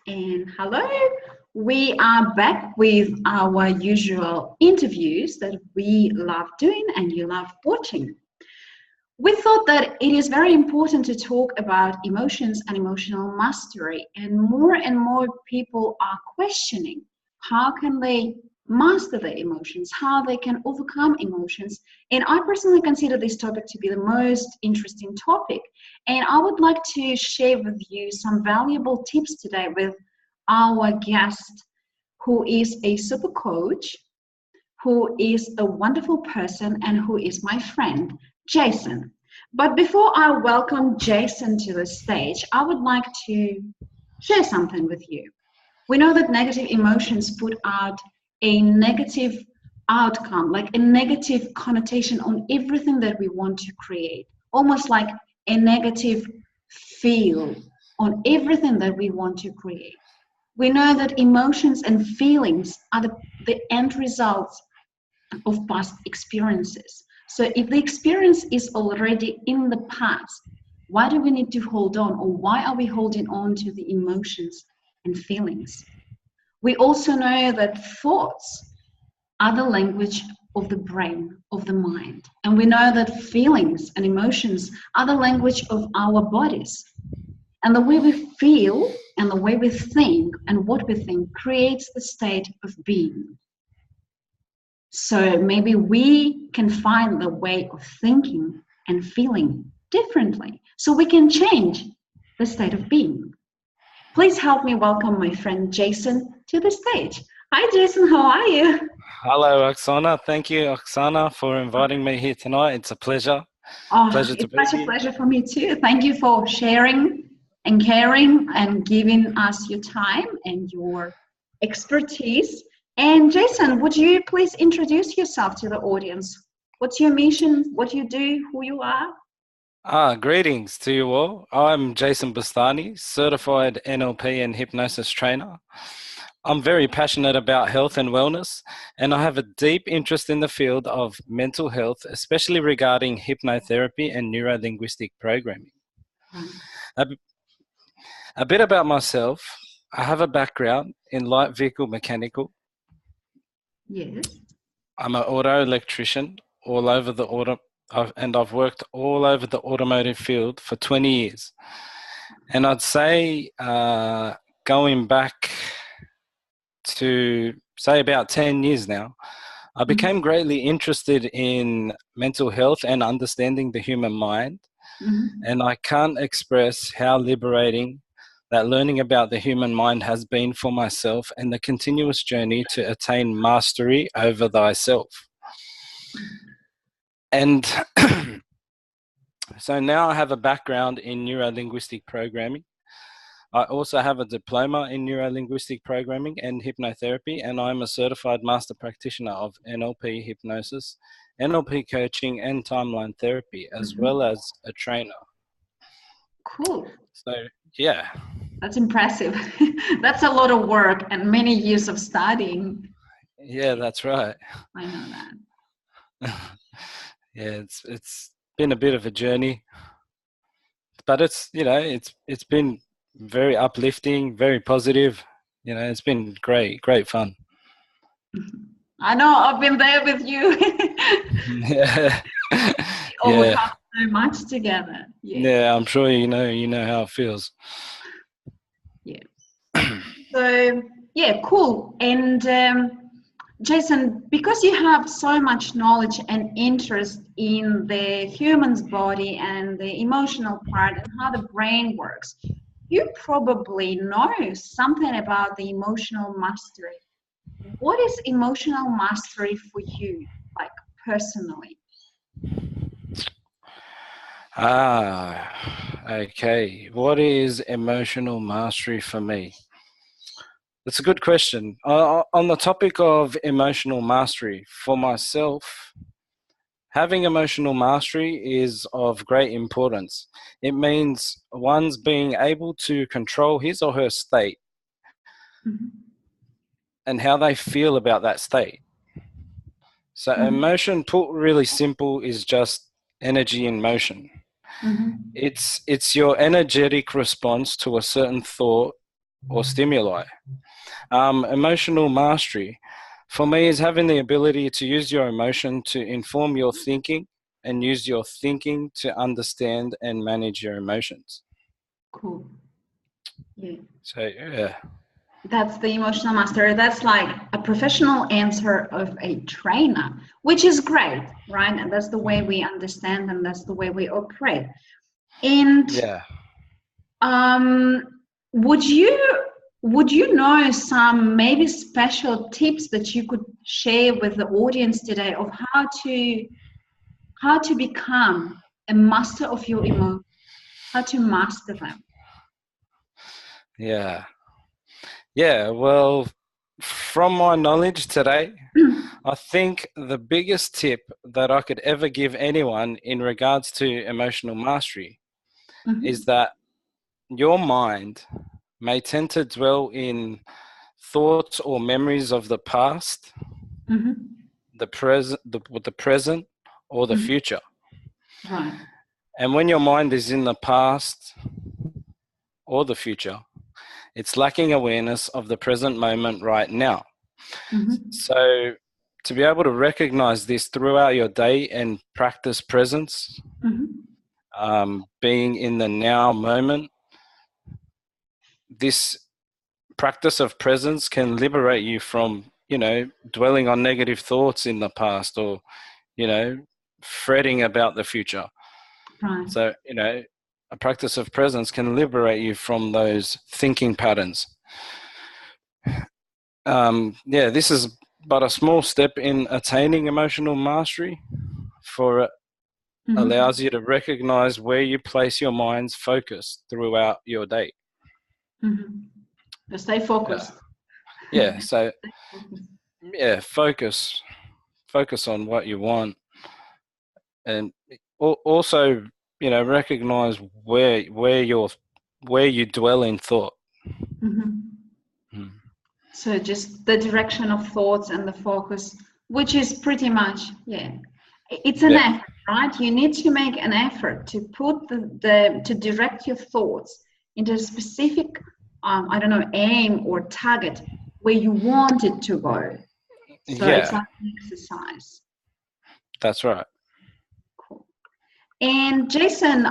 And hello, we are back with our usual interviews that we love doing and you love watching. We thought that it is very important to talk about emotions and emotional mastery, and more people are questioning how can they master their emotions, how they can overcome emotions. And I personally consider this topic to be the most interesting topic. And I would like to share with you some valuable tips today with our guest, who is a super coach, who is a wonderful person, and who is my friend, Jason. But before I welcome Jason to the stage, I would like to share something with you. We know that negative emotions put out a negative outcome, like a negative connotation on everything that we want to create, almost like a negative feel on everything that we want to create. We know that emotions and feelings are the end results of past experiences. So if the experience is already in the past, why do we need to hold on, or why are we holding on to the emotions and feelings? We also know that thoughts are the language of the brain, of the mind. And we know that feelings and emotions are the language of our bodies. And the way we feel and the way we think and what we think creates the state of being. So maybe we can find the way of thinking and feeling differently so we can change the state of being. Please help me welcome my friend Jason to the stage. Hi Jason, how are you? Hello, Oksana. Thank you, Oksana, for inviting me here tonight. It's a pleasure. Pleasure to It's be such a here. pleasure for me too. Thank you for sharing and caring and giving us your time and your expertise. And Jason, would you please introduce yourself to the audience? What's your mission? What you do? Who you are? Greetings to you all. I'm Jason Boustani, certified NLP and hypnosis trainer. I'm very passionate about health and wellness, and I have a deep interest in the field of mental health, especially regarding hypnotherapy and neuro-linguistic programming. Right. A, a bit about myself. I have a background in light vehicle mechanical. Yes. I'm an auto electrician all over the and I've worked all over the automotive field for 20 years. And I'd say going back to say about 10 years now, I became greatly interested in mental health and understanding the human mind. Mm-hmm. And I can't express how liberating that learning about the human mind has been for myself and the continuous journey to attain mastery over thyself. And so now I have a background in neuro-linguistic programming. I also have a diploma in neuro-linguistic programming and hypnotherapy, and I'm a certified master practitioner of NLP hypnosis, NLP coaching, and timeline therapy, as well as a trainer. Cool. So, yeah. That's impressive. That's a lot of work and many years of studying. Yeah, that's right. I know that. Yeah, it's been a bit of a journey, but it's been very uplifting, very positive. It's been great fun. I know, I've been there with you. Yeah. We overcome Yeah. so much together. Yeah, I'm sure you know how it feels. Yeah. So, yeah, cool. And Jason, because you have so much knowledge and interest in the human's body and the emotional part and how the brain works, you probably know something about the emotional mastery. What is emotional mastery for you, like personally? Okay. What is emotional mastery for me? That's a good question. On the topic of emotional mastery, for myself, having emotional mastery is of great importance. It means one's being able to control his or her state and how they feel about that state. So emotion, put really simple, is just energy in motion. It's your energetic response to a certain thought or stimuli. Emotional mastery, for me, is having the ability to use your emotion to inform your thinking and use your thinking to understand and manage your emotions. Cool. Yeah. So, yeah. That's the emotional master. That's like a professional answer of a trainer, which is great, right? And that's the way we understand and that's the way we operate. And Yeah. would you know some maybe special tips that you could share with the audience today of how to become a master of your emotions, how to master them? Yeah. Yeah. Well, from my knowledge today, I think the biggest tip that I could ever give anyone in regards to emotional mastery is that your mind may tend to dwell in thoughts or memories of the past, the present, or the future. Right. And when your mind is in the past or the future, it's lacking awareness of the present moment right now. So to be able to recognize this throughout your day and practice presence, being in the now moment, this practice of presence can liberate you from, dwelling on negative thoughts in the past or, fretting about the future. Right. So, a practice of presence can liberate you from those thinking patterns. This is but a small step in attaining emotional mastery, for it allows you to recognize where you place your mind's focus throughout your day. To stay focused. So focus on what you want, and also recognize where you dwell in thought. So just the direction of thoughts and the focus, which is pretty much, it's an effort, right? You need to make an effort to put to direct your thoughts into a specific, aim or target where you want it to go. So it's like an exercise. That's right. Cool. And Jason,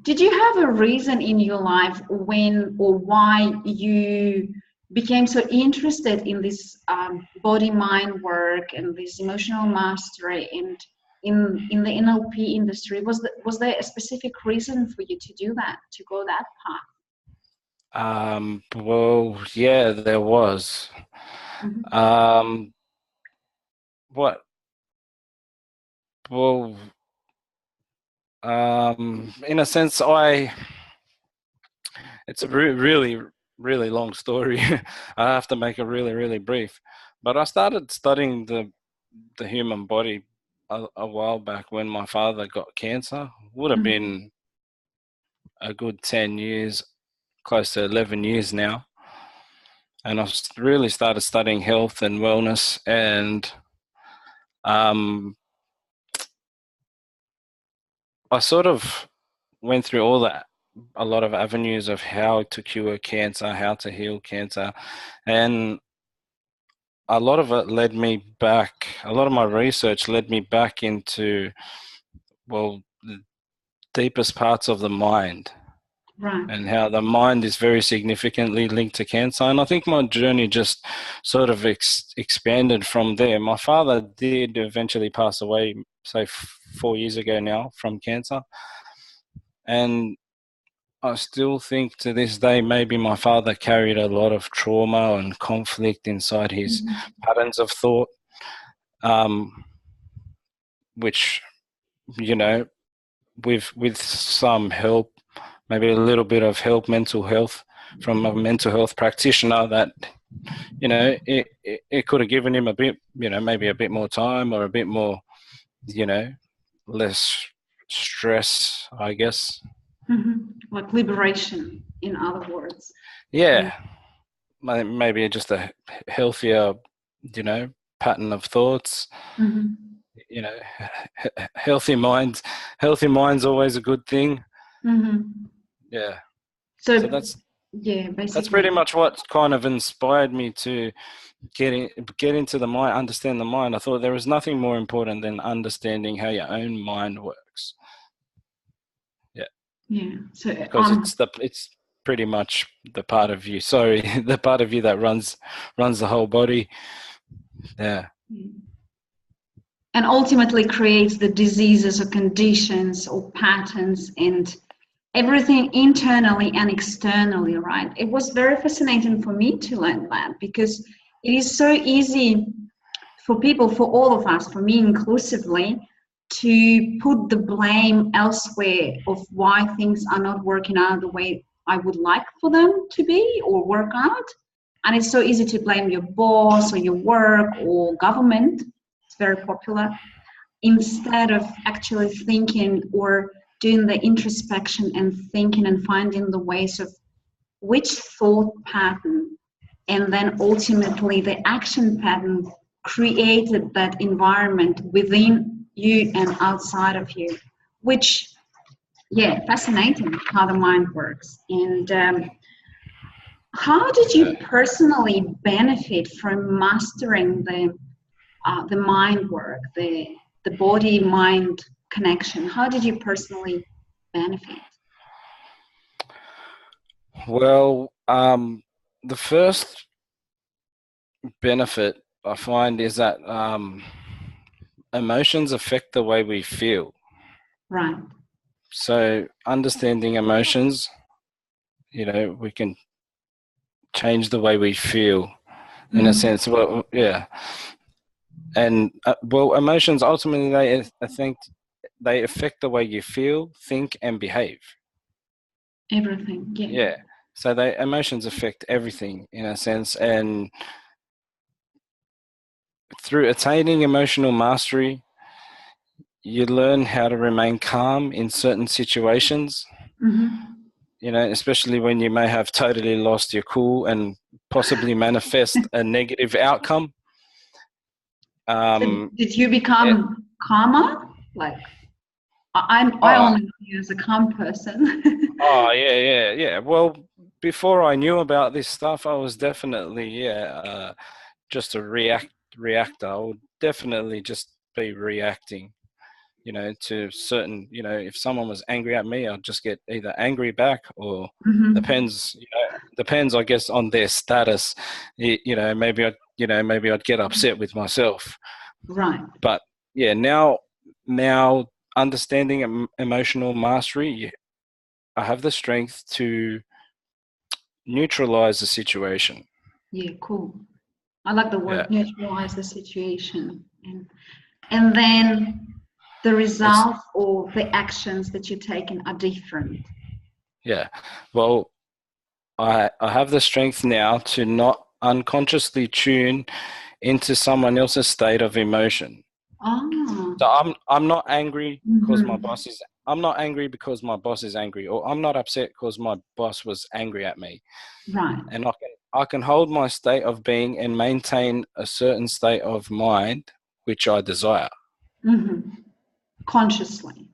did you have a reason in your life when or why you became so interested in this body-mind work and this emotional mastery and in the NLP industry? Was there a specific reason for you to do that, to go that path? Well, yeah, there was. What? Well, in a sense, it's a really, really long story. I have to make it really, really brief. But I started studying the human body a while back when my father got cancer. Would have been a good 10 years, close to 11 years now. And I really started studying health and wellness, and I sort of went through a lot of avenues of how to cure cancer, how to heal cancer, and a lot of it led me back. A lot of my research led me back into, well, the deepest parts of the mind. Right. And how the mind is very significantly linked to cancer. And I think my journey just sort of expanded from there. My father did eventually pass away, say 4 years ago now, from cancer. And I still think to this day, maybe my father carried a lot of trauma and conflict inside his patterns of thought, which, with some help, maybe a little bit of help, mental health, from a mental health practitioner, that, it could have given him a bit, maybe a bit more time or a bit more, less stress, I guess. Like liberation, in other words. Yeah. Maybe just a healthier, pattern of thoughts. Healthy mind's always a good thing. Yeah. So that's Yeah, That's pretty basically. much what kind of inspired me to get into the mind, understand the mind. I thought there was nothing more important than understanding how your own mind works. Yeah, Yeah. So because it's pretty much the part of you. Sorry, the part of you that runs the whole body. Yeah. and ultimately creates the diseases or conditions or patterns and everything internally and externally, right? It was very fascinating for me to learn that because it is so easy for people, for all of us, for me inclusively, to put the blame elsewhere of why things are not working out the way I would like for them to be or work out. And it's so easy to blame your boss or your work or government. It's very popular. Instead of actually thinking or doing the introspection and thinking and finding the ways of which thought pattern and then ultimately the action pattern created that environment within you and outside of you, which, yeah, fascinating how the mind works. And how did you personally benefit from mastering the mind work, the body mind connection? How did you personally benefit? Well, the first benefit I find is that emotions affect the way we feel. Right. So understanding emotions, we can change the way we feel in a sense. Well, yeah. And well, emotions ultimately they affect the way you feel, think, and behave. Everything. Yeah. Yeah. So emotions affect everything in a sense, and through attaining emotional mastery, you learn how to remain calm in certain situations. Especially when you may have totally lost your cool and possibly manifest a negative outcome. Did you become calmer? Like I Oh, only know you as a calm person. yeah. Well, before I knew about this stuff, I was definitely just a reactor. I would definitely just be reacting, to certain, if someone was angry at me, I'd just get either angry back or depends, I guess, on their status. Maybe I'd get upset with myself. Right. But yeah, now understanding emotional mastery, I have the strength to neutralize the situation. Yeah, cool. I like the Yeah. word neutralize the situation. And then the It's results or the actions that you're taking are different. yeah. Well, I have the strength now to not unconsciously tune into someone else's state of emotion. Oh. So I'm not angry because my Mm-hmm. boss is I'm not angry because my boss is angry, or I'm not upset because my boss was angry at me. Right. And I can hold my state of being and maintain a certain state of mind which I desire Mm-hmm. Consciously.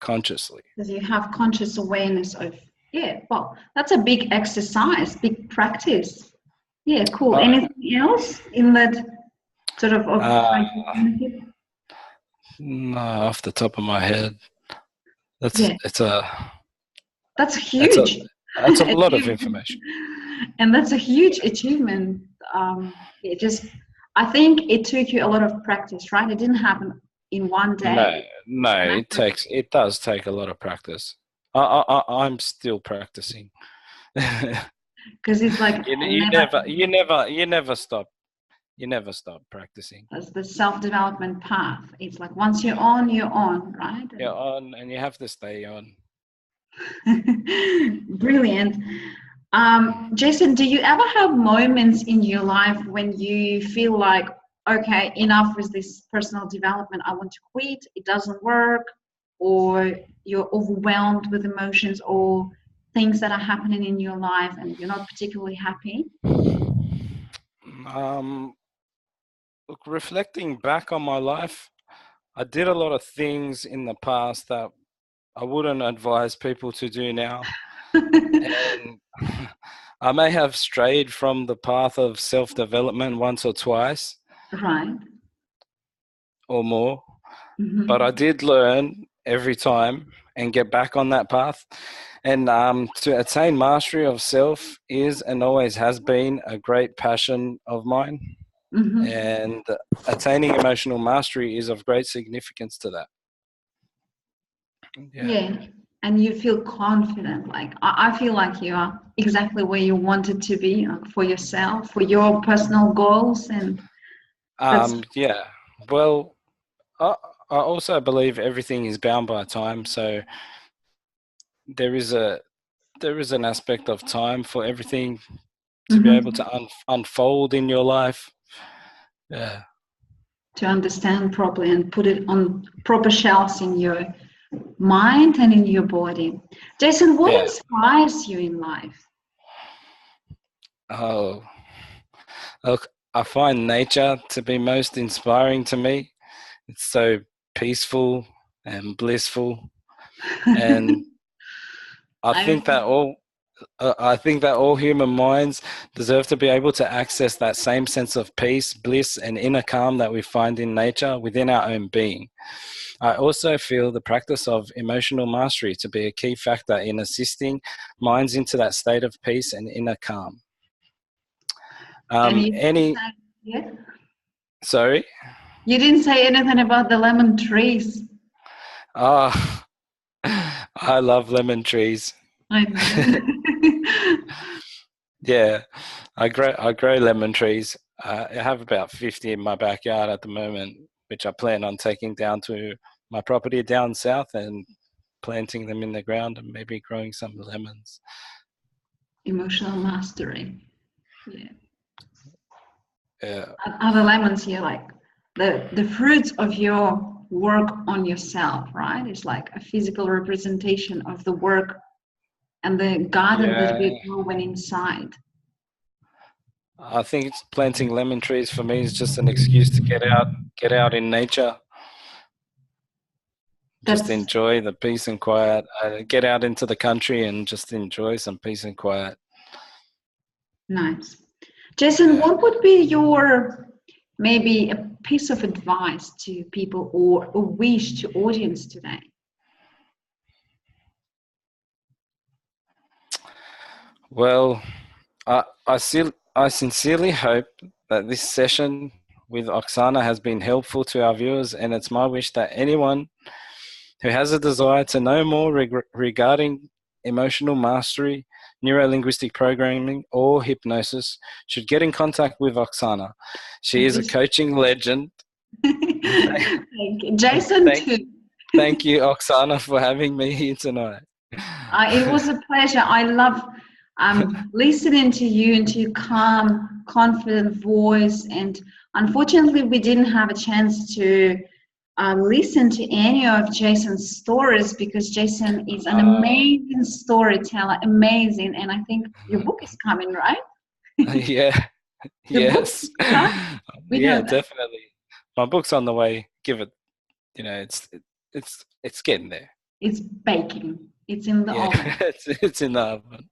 consciously. Because you have conscious awareness of, yeah, well, that's a big exercise, big practice. Yeah, cool. Uh, Anything else in that sort of uh, how you benefit? no, off the top of my head, that's Yeah, it's a that's that's a huge that's a lot of achievement. information. And that's a huge achievement. It just, I think it took you a lot of practice, right? It didn't happen in one No, day. no, It's a matter it does take a lot of practice. I'm still practicing. because it's like You never stop. You never stop practicing. that's the self-development path. It's like once you're on, right? You're on, and you have to stay on. Brilliant. Jason, do you ever have moments in your life when you feel like, okay, enough with this personal development, I want to quit, it doesn't work, or you're overwhelmed with emotions or things that are happening in your life and you're not particularly happy? Um, Look, reflecting back on my life, I did a lot of things in the past that I wouldn't advise people to do now. And I may have strayed from the path of self-development once or twice Right. or more, but I Mm-hmm. did learn every time and get back on that path. And to attain mastery of self is and always has been a great passion of mine. Mm-hmm. And attaining emotional mastery is of great significance to that. Yeah. Yeah. And you feel confident. Like I feel like you are exactly where you wanted to be for yourself, for your personal goals, and that's Yeah. Well, I, I also believe everything is bound by time. So there is a there is an aspect of time for everything to be able mhm, to unfold in your life. Yeah. to understand properly and put it on proper shelves in your mind and in your body. Jason, what Yeah. inspires you in life? Oh, look, I find nature to be most inspiring to me. It's so peaceful and blissful, and I I think that all human minds deserve to be able to access that same sense of peace, bliss, and inner calm that we find in nature within our own being. I also feel the practice of emotional mastery to be a key factor in assisting minds into that state of peace and inner calm. and you didn't Any, say, yeah? sorry? You didn't say anything about the lemon trees. Ah, I love lemon trees. I know. Yeah, I grow lemon trees. I have about 50 in my backyard at the moment, which I plan on taking down to my property down south and planting them in the ground and maybe growing some lemons. Emotional mastery. Yeah. Yeah, Are the lemons here like the fruits of your work on yourself, right? It's like a physical representation of the work and the garden that yeah. we're growing inside. I think planting lemon trees for me is just an excuse to get out in nature, just That's enjoy the peace and quiet. Get out into the country and just enjoy some peace and quiet. nice. Jason, Yeah. what would be your maybe a piece of advice to people or a wish to audience today? Well, I sincerely hope that this session with Oksana has been helpful to our viewers, and it's my wish that anyone who has a desire to know more regarding emotional mastery, neurolinguistic programming, or hypnosis should get in contact with Oksana. She Thank is you. a coaching legend. Thank you. Jason, thank, too. thank you, Oksana, for having me here tonight. It was a pleasure. I love listening to you and to your calm, confident voice. And unfortunately, we didn't have a chance to listen to any of Jason's stories because Jason is an amazing storyteller, amazing. And I think your book is coming, right? Yeah, The book yes. is coming. We Yeah, know that. definitely. My book's on the way. Give it, it's getting there. It's baking. It's in the Yeah, oven. it's in the oven.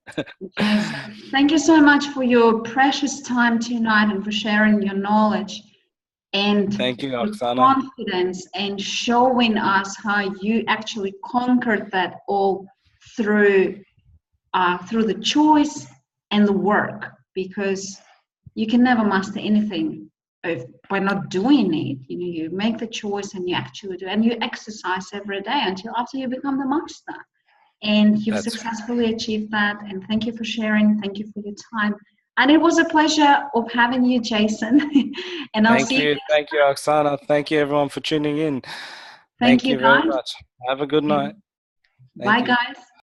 Jason, thank you so much for your precious time tonight and for sharing your knowledge and Thank you, your Oksana. confidence and showing us how you actually conquered that all through through the choice and the work, because you can never master anything by not doing it. You know, you make the choice and you actually do, and you exercise every day until after you become the master. And you've That's successfully achieved that. And thank you for sharing. Thank you for your time. And it was a pleasure of having you, Jason. And I'll see you next. thank you, Oksana. Thank you, everyone, for tuning in. Thank Thank you, you very guys. much. Have a good night. And bye, Thank you. guys.